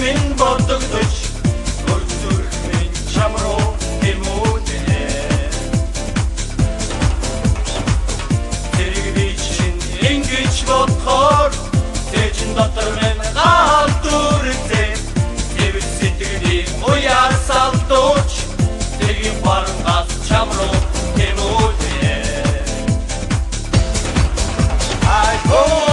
минь бодогдож хөрсөрх минь чам руу эмүүдээ тэрийг би чинь ингэж бодохоор тэжин дотор минь гаалтүртэй тэвэр сэтгэлийн уяар салдууч тэрийг барангаас чам руу эмүүдээ I go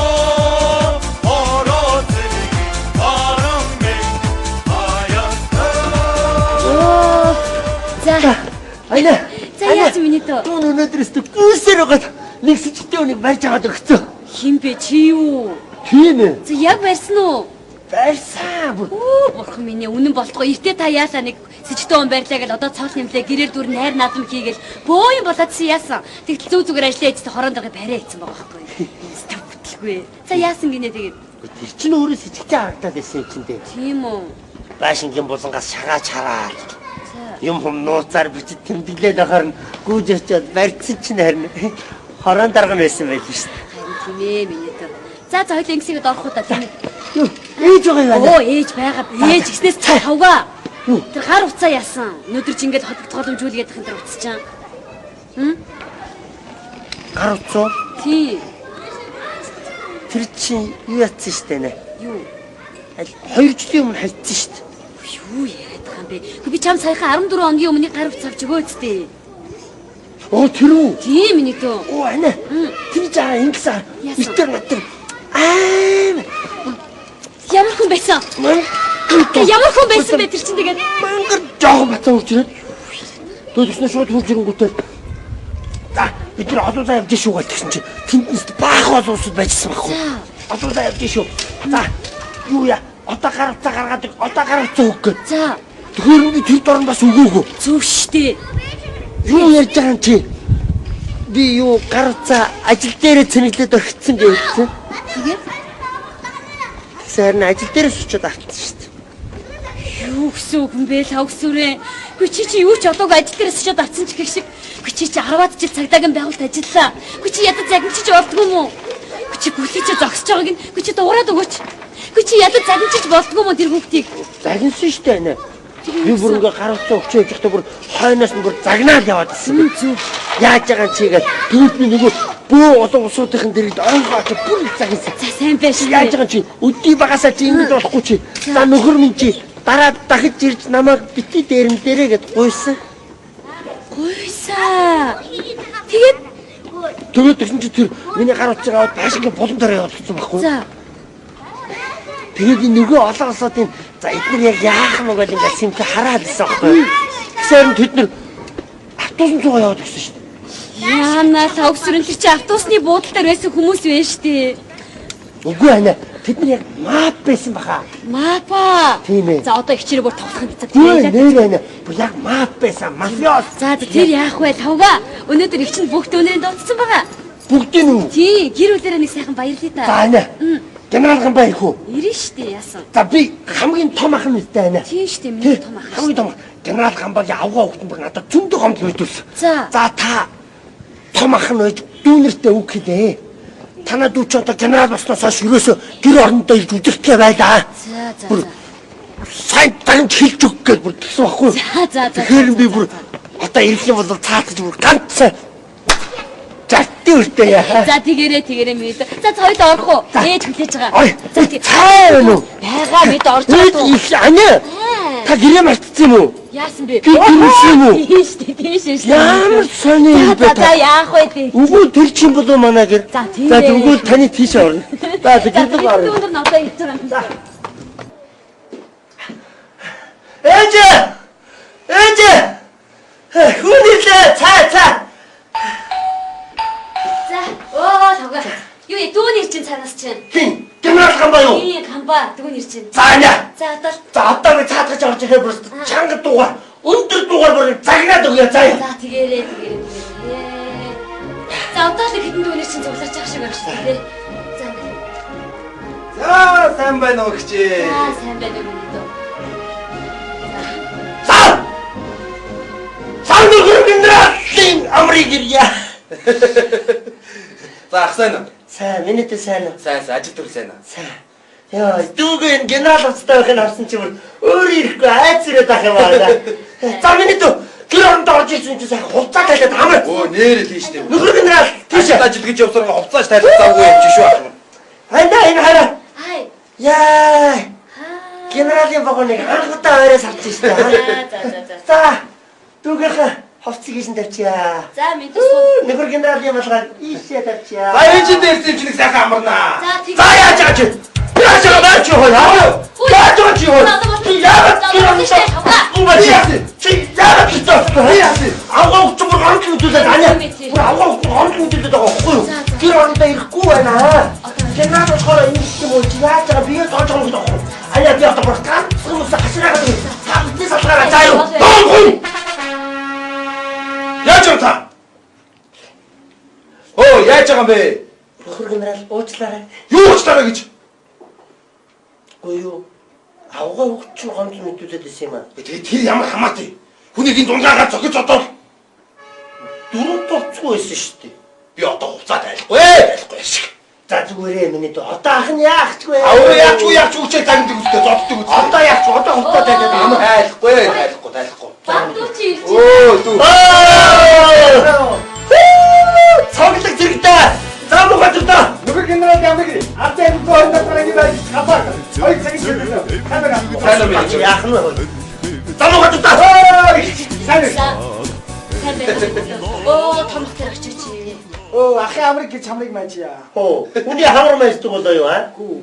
Айна. За яаж миний тоо? Өнөөдрөөс гүйсээр байгаа нэг сэжигтэй үнийг барьж аваад өгсөн. Хин бэ чи юу? Тийм ээ. За яг барьсан уу? Барьсан. Бурхан минь үнэн болтгоо эртээ та яасаа нэг сэжигтэй хүн барьлаа гэж одоо цоол нэмлээ гэрээр дүр найр наадам хийгээл бөөйн болоодсэн яасан. Тэгтэл зүг зүгээр ажиллаа эцэд хороон дага бариа хийсэн байгаа байхгүй. Став бүтлгүй. За яасан гинэ тэгээд. Тэр чинь өөрөө сэжигтэй харагдаад байсан юм чинь дээ. Тийм үү? Баашингийн булангаас шагаач хараад. Юм хүм нууцаар бичиж тэмдэглээд ахаар нь гүйж очиод барьцсан чинь харин хорон дарга байсан байл шүү дээ. Харин тийм ээ миний тоо. За хоёул ингэсгээд орох удаа тийм ээ. Ээж байгаа юм аа. Оо ээж байгаа. Ээж гиснээс цаа тавгаа. Тэр гар уцаа яасан. Өнөөдөр ч ингэж хотгооломжуулгээд их энэ төр уцчаан. Гар уцаа? Тий. Тэр чинь юу ятсан шүү дээ нэ? Юу? 2 жилийн өмнө хайцсан шүү дээ. Юу яриад байгаа юм бэ? Би чам саяхан 14 хоногийн өмнө гар уцаа авч өгөөдтэй. Оо тэр үү? Тийм миний тоо. Оо ана. Тэр жаа ингэсэн. Итэр натэр. Аа. Ямар хүн байсан? Ямар хүн байсан бэ тэр чинь тэгээд мангар жоохон бацаа үрж ирээд. Дөөснөө шууд хурж ирэнгүүтээ. За бид нар олоолаа явж шүү гэсэн чинь тэндээс баах олоосод байжсан байхгүй. Олоолаа явж шүү. За юу яа? Одоо гар утаа гаргаад одоо гар утаа өг гээ. За. Тэгэхээр би тэр дорн бас өгөөгөө. Зүг штэ. Юу ярьж байгаа юм чи? Би юу гар утаа ажил дээрээ цэнэглээд орхицсан гэсэн. Тэгээд сарн ажил дээрээс очиод автсан шүү дээ. Юу гэсэн үг юм бэ лавгсүрээ? Гү чи юу ч одоог ажил дээрээс очиод автсан ч гэх шиг. Гү чи 10-аад жил цагдаагийн байгууллагт ажиллаа. Гү чи ядаж загнчиж болдгоо юм уу? Гү чи бүлээч зогсож байгааг нь гү чи дуурайд өгөөч. Гү чи ядаж загнчиж болдгоо юм уу тэр хүүхдийг? Загнасан шүү дээ нэ. Би бүр ингээ гар утаа өгч явж байхдаа бүр хойноос нь бүр загнаад яваад ирсэн. Зүг. Яаж байгаа чи гээд тэгвэл би нөгөө бөө олон усуудын дэргэд ойнгооч бүр загнасан. За сайн байж. Яаж байгаа чи өдий багасаа чи ингэж болохгүй чи. За нөхөр минь чи дараа дахиж ирж намайг бити дээрэн дээрээ гэд гуйсан. Гуйсаа. Тэгээд тэгсэн чи тэр миний гар утсаа аваад байшингийн булан дээр явуулсан байхгүй. За. Тэгээд нөгөө олон усуудын за эдгээр яг яах юм гээд ингээд симт хараад ирсэн байхгүй. Тэгсээр тэд нэр автобусын цугаа яваад гисэн шүү дээ. Яна лавгсүрэн тэр чи автобусны буудлын дээр байсан хүмүүс вэ штэ. Үгүй ана. Тэд нар яг мап байсан баха. Мапа. Тийм ээ. За одоо ихчрээ бүр тоглохын цаа. Нэр ана. Бүр яг мап байсан. Мафиос. За тэр яах вэ? Тавга. Өнөөдөр их чинь бүгд өнөрөнд дууссан байгаа. Бүгдийн үү? Тий, гэр бүлээрээ нэг сайхан баярлая та. За ана. Генералхан баярхуу. Ирэн штэ яасан. За би хамгийн том ах нь үстэй ана. Тийм штэ миний том ах. Хамгийн том. Генералхан баяр авгаа хөхтөн бүр надад зөндөө гомд мэдүүлсэн. За. За та том ах нь байж дүүнэртээ үг хэлээ. Танаа дүү ч одоо генерал болсноос хойш ерөөсө гэр орондоо ирж үзэхтэй байлаа. За. Сайн тань хэлж өг гэж бүр тэгсэн байхгүй. За. Тэгэхээр би бүр одоо ирэх юм бол цаатаж бүр ганц зартын үртэй яа. За тэгэрээ мэд. За хоёул орох уу? Ээж хүлээж байгаа. За тий. Цаа юу? Бага мэд орж байгаа. Ана. Та гэрээ мартсан юм уу? Яасан бэ? Гэрээсэн юм уу? Тийш. Ямар сони юм бэ? За яах вэ тий? Үгүй тэр чинь болов манай гэр. За тэгвэл таны тийш орно. За тэгдэг орно. Өндөр нь одоо ирж байгаа. Ээж! Хүнилээ цаа. За, тавга. Юу дүүн ирж цаанаас чинь. Хин, генерал хамбаа юу? Тий, хамбаа дүүн ирж. За ана. За одоо би цаатгаж орж ирэх бүр чанга дуугаар, өндөр дуугаар бүр загнаад өгье заяа. За тэгээрээ. За одоо л хэдэн дүүнэр чинь цуглаач ах шиг байна шүү дээ. За сайн байна уу гिचээ. За сайн байна уу. Сан нөхөр генералын амрыг ирья. За ах сайн уу? Сайн, минийтэй сайн уу? Сайн, ажил төрөл сайн уу? Сайн. Яа, дүүгэн генерал уцтай байхыг харсан чи өөр ирэхгүй айц ирээд ах юм аа. За миний дүү тэр оронд орж ирсэн чи сайхан хувцас тайлаад амар. Оо нэрэл тийш дээ. Нөхөр генерал тийш ажил гэж явсараа хувцааш тайлах завгүй юм чи шүү ах. хайда энэ хараа. Хай. Яа. Генералын вагоныг анхудаа орой сарч штэ. За дүүгийнхээ хувцсыг ийшин тавьчаа. За мэдээсгүй. Нөхөр генералын малгай ийшээ тавьчаа. За энэ чинь дээрсэн юм чи нэг сайхан амарнаа. За яаж яаж. Яаж яаж чи хоо. Яаж яаж чи хоо. Яагаад чи яагаад чи яагаад аваа ч бүр гомд үзүүлээд аня. Бүр аваа гомд үзүүлээд байгаа байхгүй юу? Тэр орондоо ирэхгүй байна. Генерал болохоор энэ юм уу чи яаж байгаа бие тоож байгаа юм даа. Аня би одоо бүр ганцхан ус хашраагаад савдны салгаараа заа юу. Яаж юм та? Оо яаж байгаа юм бэ? Нөхөр генерал уучлаарай. Юу учлаарай гэж? Үгүй юу. Авгаа хөгч гомд мэдүүлээд байсан юм аа. Тэгээ тэр ямар хамаатай. Хүнийг энэ дундаагаар зохиж одоо Дөрөв толцгүй байсан шүү дээ. би одоо хувцаа тайлахгүй шиг. За зүгээрээ миний дөө одоо ах нь яахчгүй. Аваа яачгүй үчээ тагнадаг үстэй зодддаг үстэй. Одоо яах ч одоо хувцас тайлаад Ямар байна. тайлахгүй. Бандуу чи ирж Оо дүү. Цоглог зэрэгтэй. За муухай зүрдээ. Нөхөр генерал ямиг атэн гоон дотрыг байж хапаа. Ой цагийн шилдэг. Камера. Сайн байна. Яах нь вэ? За муухай зүрдээ. Сайн. сайн байна. Оо томх тэр очиж чи. Оо ахын амрыг гэж хамрыг маажия. Оо, үний хамар майстдаг болоо юу аа? Гүү.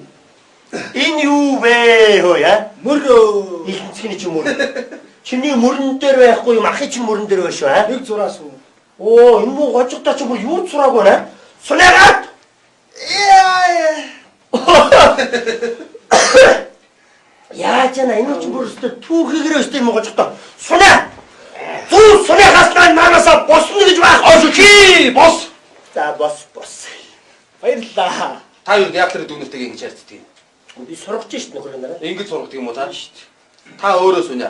Энэ юу вэ хөө яа? Мөрөө. Ихэнцгний чи мөр. Чиний мөрөн дээр байхгүй юм ахын чинь мөрөн дээр байш аа? Нэг зураас уу. Оо, энэ муу гожигдаа чи бүр юу цураагүй нэ? Сунаагаад. Яаж яана энэ ч бүр өстө түүхийгэр өстө юм гожигдаа. Сунаа. Зүү сунаагаас наанасаа босно гэж байх. Окей, босс. За бос. Баярлалаа. Та юу яг тэр дүүнэртэйгээ ингэж ярьцдаг юм. Би сургаж шít нөхөр нараа. Ингэж сургадаг юм уу та? Та өөрөө сүнэ.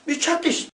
Би чадсан шít.